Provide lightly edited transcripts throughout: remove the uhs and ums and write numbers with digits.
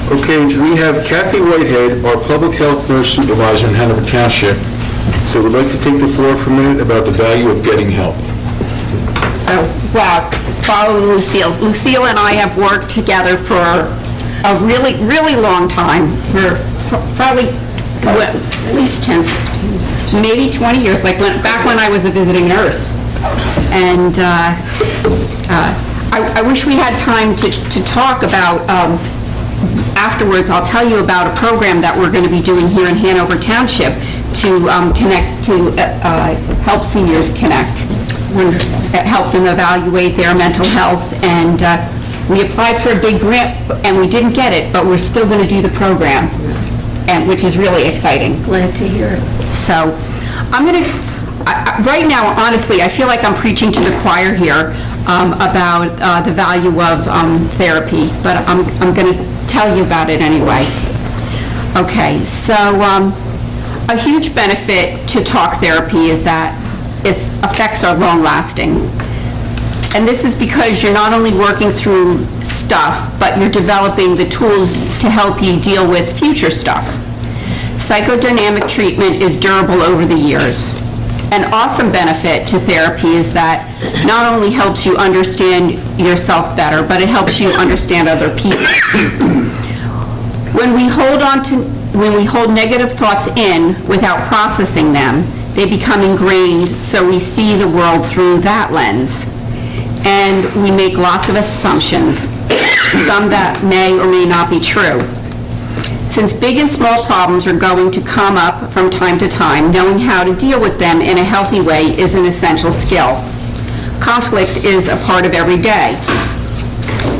Okay, we have Kathy Whitehead, our public health nurse supervisor in Hanover Township. So we'd like to take the floor for a minute about the value of getting help. So, wow, following Lucille. Lucille and I have worked together for a really, really long time, for probably at least 10, 15 years, maybe 20 years, like back when I was a visiting nurse. And I wish we had time to talk about, afterwards, I'll tell you about a program that we're going to be doing here in Hanover Township to help seniors connect. Wonderful. Help them evaluate their mental health, and we applied for a big grant and we didn't get it, but we're still going to do the program, and which is really exciting. Glad to hear it. So I'm going to, right now, honestly, I feel like I'm preaching to the choir here about the value of therapy, but I'm going to tell you about it anyway. Okay, so a huge benefit to talk therapy is that its effects are long-lasting. And this is because you're not only working through stuff, but you're developing the tools to help you deal with future stuff. Psychodynamic treatment is durable over the years. An awesome benefit to therapy is that not only helps you understand yourself better, but it helps you understand other people. When we hold negative thoughts in without processing them, they become ingrained, so we see the world through that lens. And we make lots of assumptions, some that may or may not be true. Since big and small problems are going to come up from time to time, knowing how to deal with them in a healthy way is an essential skill. Conflict is a part of every day.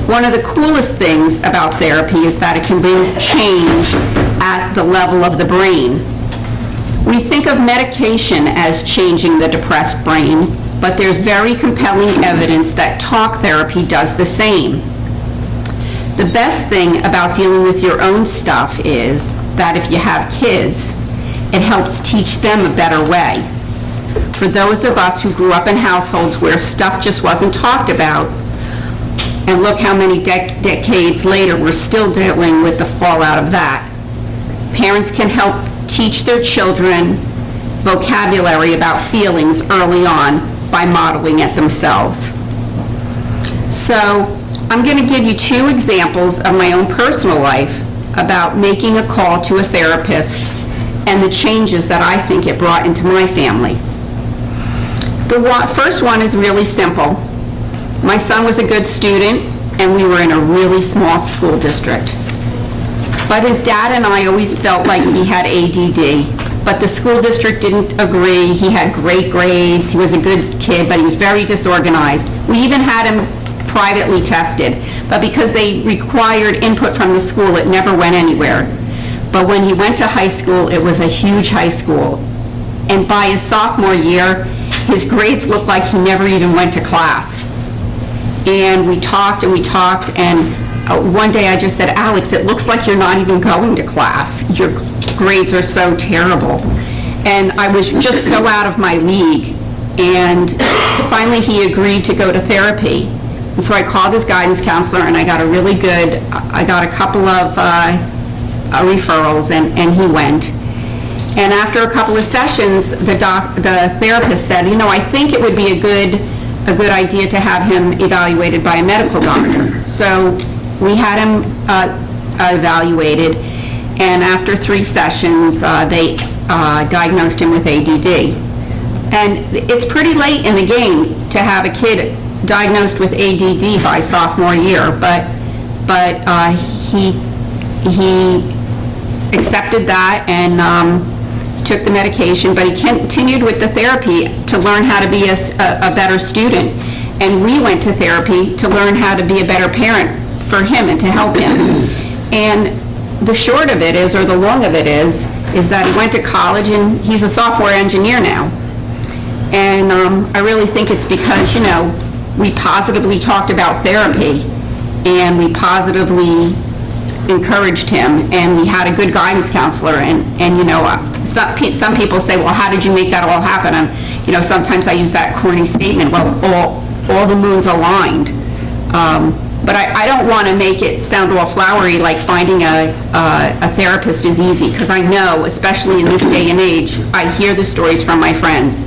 One of the coolest things about therapy is that it can bring change at the level of the brain. We think of medication as changing the depressed brain, but there's very compelling evidence that talk therapy does the same. The best thing about dealing with your own stuff is that if you have kids, it helps teach them a better way. For those of us who grew up in households where stuff just wasn't talked about, and look how many decades later we're still dealing with the fallout of that, parents can help teach their children vocabulary about feelings early on by modeling it themselves. So I'm going to give you two examples of my own personal life about making a call to a therapist and the changes that I think it brought into my family. The first one is really simple. My son was a good student, and we were in a really small school district. But his dad and I always felt like he had ADD, but the school district didn't agree. He had great grades, he was a good kid, but he was very disorganized. We even had him privately tested, but because they required input from the school, it never went anywhere. But when he went to high school, it was a huge high school. And by his sophomore year, his grades looked like he never even went to class. And we talked, and one day I just said, Alex, it looks like you're not even going to class. Your grades are so terrible. And I was just so out of my league. And finally he agreed to go to therapy. And so I called his guidance counselor, and I got a couple of referrals, and he went. And after a couple of sessions, the therapist said, I think it would be a good idea to have him evaluated by a medical doctor. So we had him evaluated, and after 3 sessions, they diagnosed him with ADD. And it's pretty late in the game to have a kid diagnosed with ADD by sophomore year, but he accepted that and took the medication, but he continued with the therapy to learn how to be a better student. And we went to therapy to learn how to be a better parent for him and to help him. And the short of it is, or the long of it is that he went to college, and he's a software engineer now. And I really think it's because, we positively talked about therapy, and we positively encouraged him, and we had a good guidance counselor, and some people say, well, how did you make that all happen? And sometimes I use that corny statement, well, all the moons aligned. But I don't want to make it sound all flowery, like finding a therapist is easy, because I know, especially in this day and age, I hear the stories from my friends.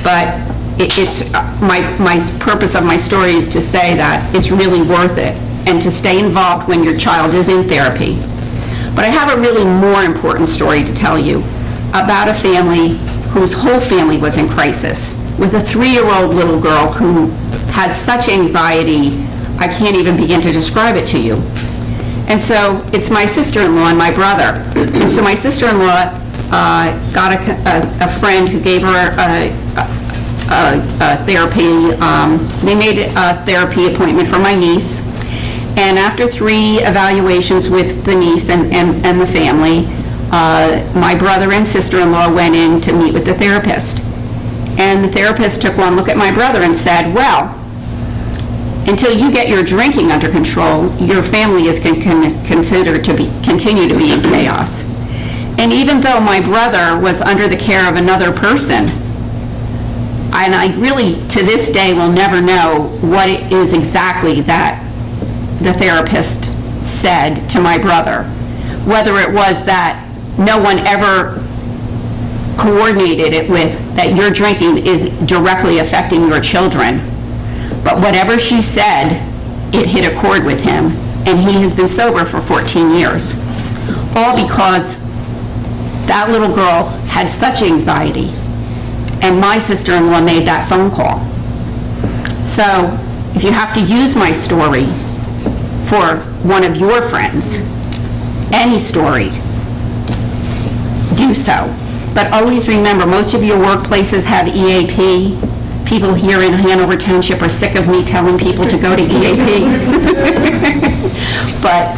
But it's my purpose of my story is to say that it's really worth it, and to stay involved when your child is in therapy. But I have a really more important story to tell you about a family whose whole family was in crisis, with a 3-year-old little girl who had such anxiety, I can't even begin to describe it to you. And so it's my sister-in-law and my brother. And so my sister-in-law got a friend who gave her a therapy. They made a therapy appointment for my niece. And after 3 evaluations with the niece and the family, my brother and sister-in-law went in to meet with the therapist. And the therapist took one look at my brother and said, well, until you get your drinking under control, your family is considered to continue to be in chaos. And even though my brother was under the care of another person, and I really, to this day, will never know what it is exactly that the therapist said to my brother, whether it was that no one ever coordinated it with that your drinking is directly affecting your children. But whatever she said, it hit a chord with him, and he has been sober for 14 years. All because that little girl had such anxiety, and my sister-in-law made that phone call. So if you have to use my story for one of your friends, any story, do so. But always remember, most of your workplaces have EAP. People here in Hanover Township are sick of me telling people to go to EAP. But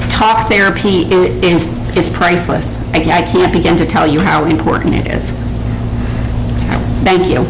talk therapy is priceless. I can't begin to tell you how important it is. So, thank you.